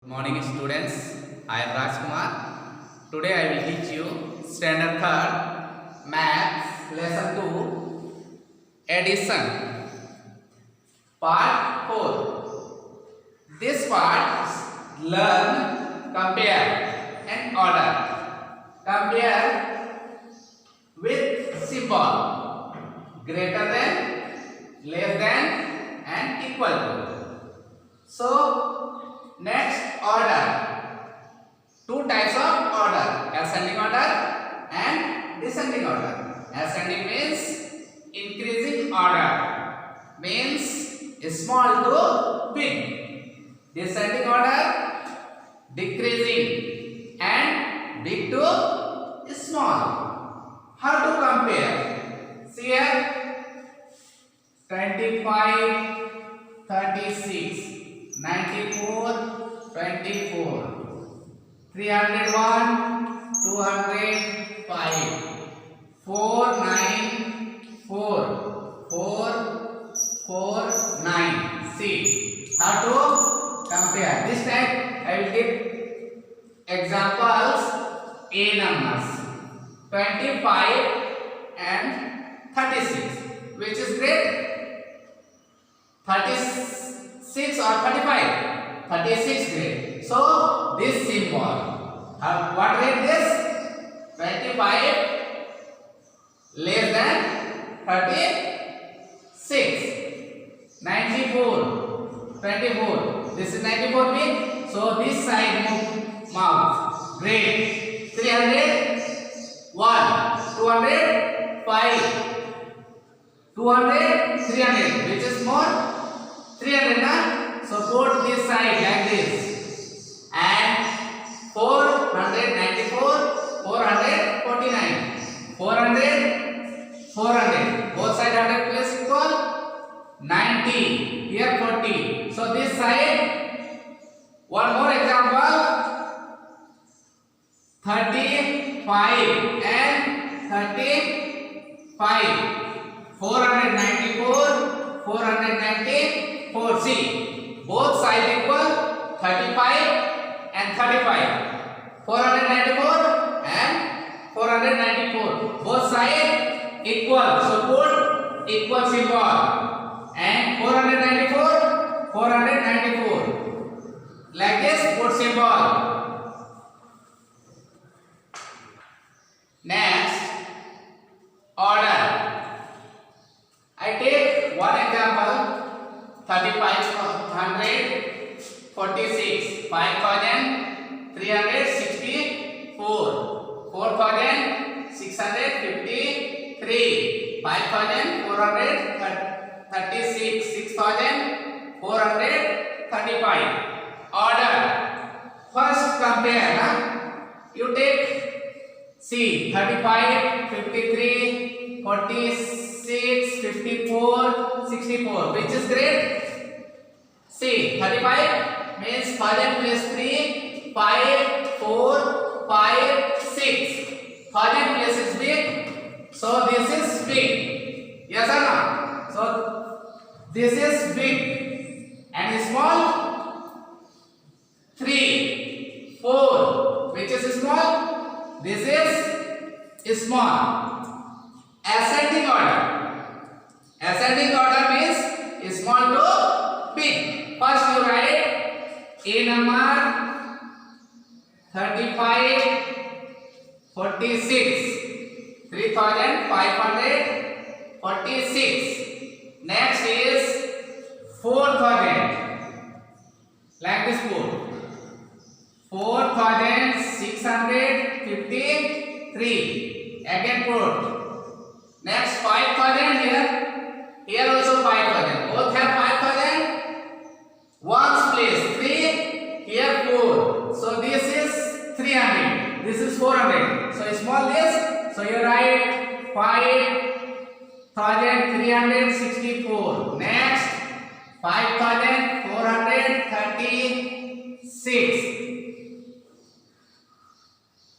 Morning students, I am Rajkumar. Today I will teach you Standard 3rd Maths Lesson 2 Addition Part 4. This part learn, compare and order. Compare with symbol greater than, less than and equal to. So next order. Two types of order, ascending order and descending order. Ascending means increasing order, means small to big. Descending order, decreasing and big to small. How to compare? See here, 25, 36, 94, 24, 301, 205, 494, 449. See how to compare. This time I will give examples A numbers 25 and 36. Which is great? 36 or 35? 36 great. So this symbol, what rate this? 25 less than 36. 94, 24. This is 94 big. So this side move. Great. 301, 205. 200, 300, which is more? 300, na? So put this side like this. And 494, 449. 400, 400. Both sides 100 plus equal 90. Here 40. So this side, one more example. 35 and 35. 494, 494. See, both sides equal 35 and 35. 494 and 494. Both sides equal. So put equal symbol. And 494, 494. Like this, put symbol. Next, order. I take one example, 3500, 46, 5364, 4653, 5436, 6435. Order. First compare. You take C, 35, 53, 46, 54, 64. Which is great? See, 35 means 1000 plus 3, 5, 4, 5, 6. 1000 plus is big. So this is big. Yes or no? So this is big. And small? 3, 4. Which is small? This is small. Ascending order. Ascending order means small to big. First you write A number 35, 46, 3546. Next is 4000. Like this put 4653. Again put. Next 5000 here. Here also 5000. Both have 5000. Ones place 3. Here 4. So this is 300. This is 400. So small this. So you write 5364. Next 5436.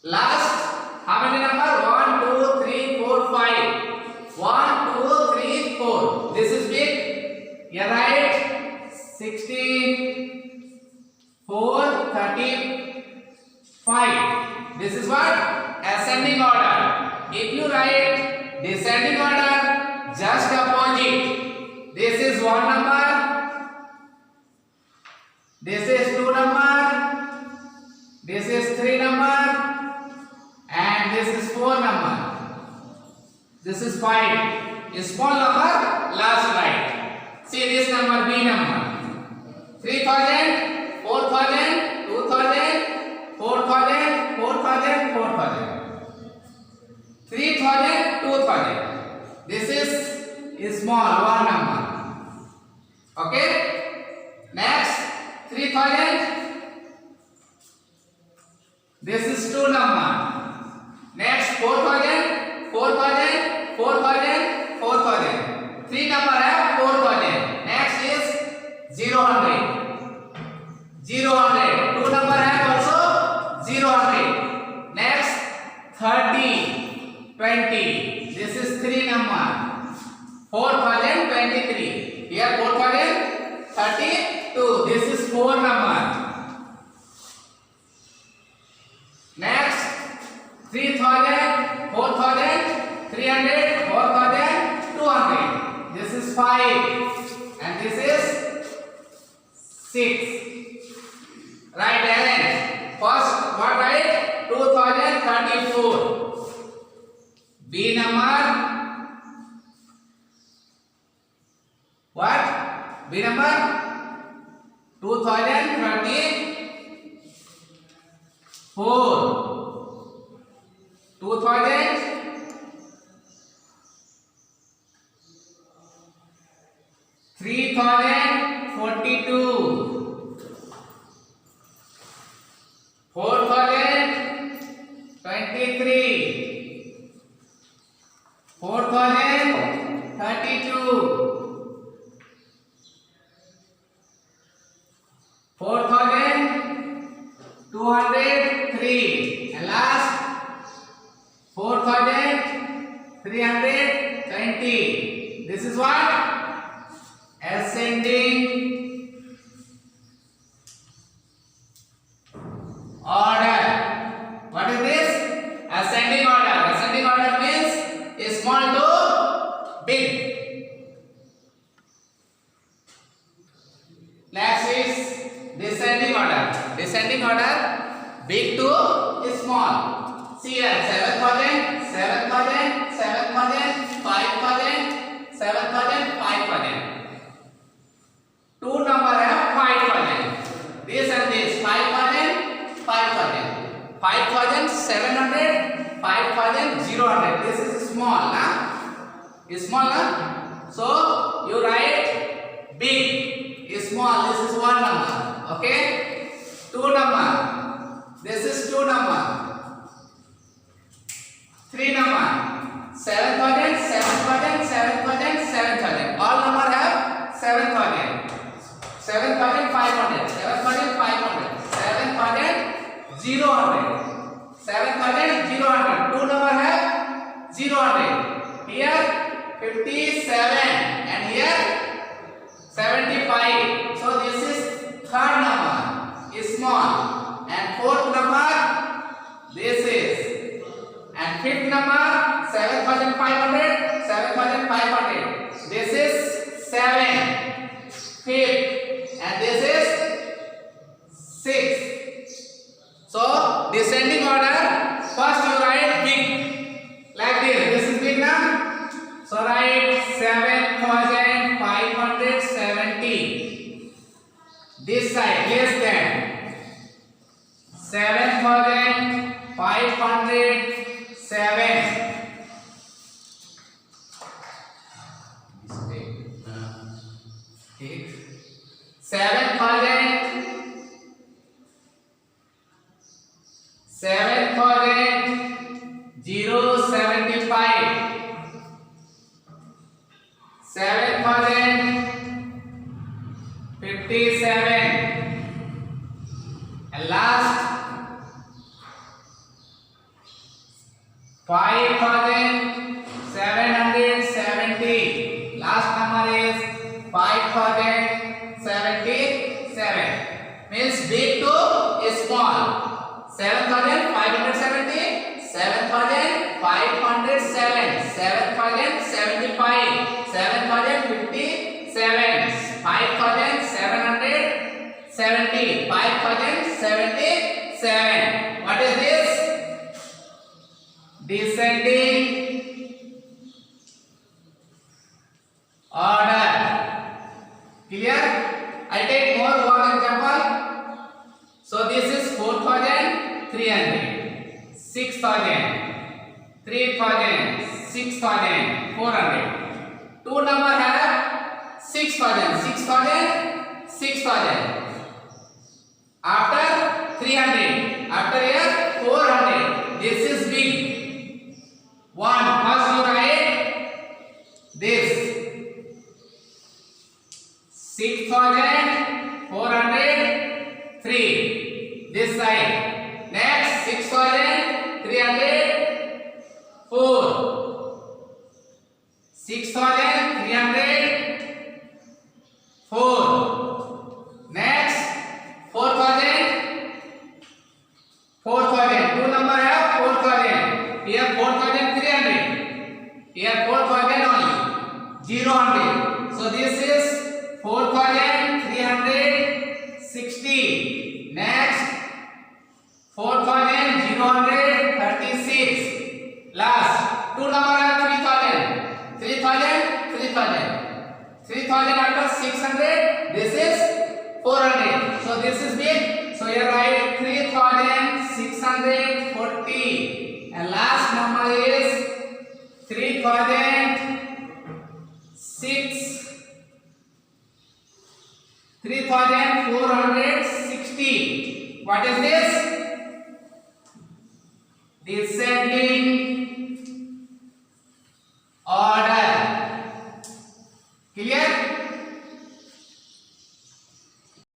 Last, how many number? 1, 2, 3, 4, 5. 1, 2, 3, 4. This is big. You write 64, 35. This is what? Ascending order. If you write descending order, just opposite. This is 1 number. This is 2 number. This is 3 number. And this is 4 number. This is 5. A small number, last right. See this number, B number. 3000, 4000, 2000, 4000, 4000, 4000. 3000, 2000. This is small, 1 number. Okay? Next, 3000. This is 2 number. Next, 4000, 4000, 4000, 4000. 3 number have 4000. Next is 000. 000. 2 number have also 000. Next, 30, 20. This is 3 number. 4023. Here 4032. This is 4 number. Next, 3000, 4000, 300, 4000, 200. This is 5 and this is 6. Right, Aaron? First, what right? 2034. B number. What? B number? 2034. 2000. 3042. 4023. 4032. 4203. And last 4320. This is what? Ascending order. What is this? Ascending order. Ascending order means small to big. Next is descending order. Descending order, big to small. See here, 7000, 7000, 7000, 5000, 7000, 5000. 2 number have 5000. This and this, 5000, 5000. 5700, 5000. This is small, nah? Small, nah? So you write big, small. This is 1 number. Okay? 2 number. This is 2 number. 3 number. 7000, 7000, 7000, 7000. All number have 7000. 7500, 7500, 7000, 7000. 2 number have 000. Here 57 and here 75. So this is third number, is small. And fourth number, this is. And fifth number, 7500, 7500. This is 7. Fifth. And this is 6. So descending order, first you write big like this. This is big now. So write 7570. This side less than 7507. 7075. 7057. And last 5770. Last number is 5077. Means big to 77. What is this? Descending order. Clear? I take more one example. So this is 4,300, 6,000, 3,000, 6,400. Two number have 6,000, 6,000, 6,000. After 300, after here 400. This is big. One. First you write this 6,403. This side. Next 6,304. 6,304. Next 4,000. 4,000. Two number have 4,000. Here 4,300. Here 4,000 only. 0 So this is 4,360. Next 4,036. Last two number are 3,000. 3,000, 3,000. 3,000 after 600. This is 400. So this is big. So here write 3,640. And last number is 3,460. What is this? Descending order. Clear?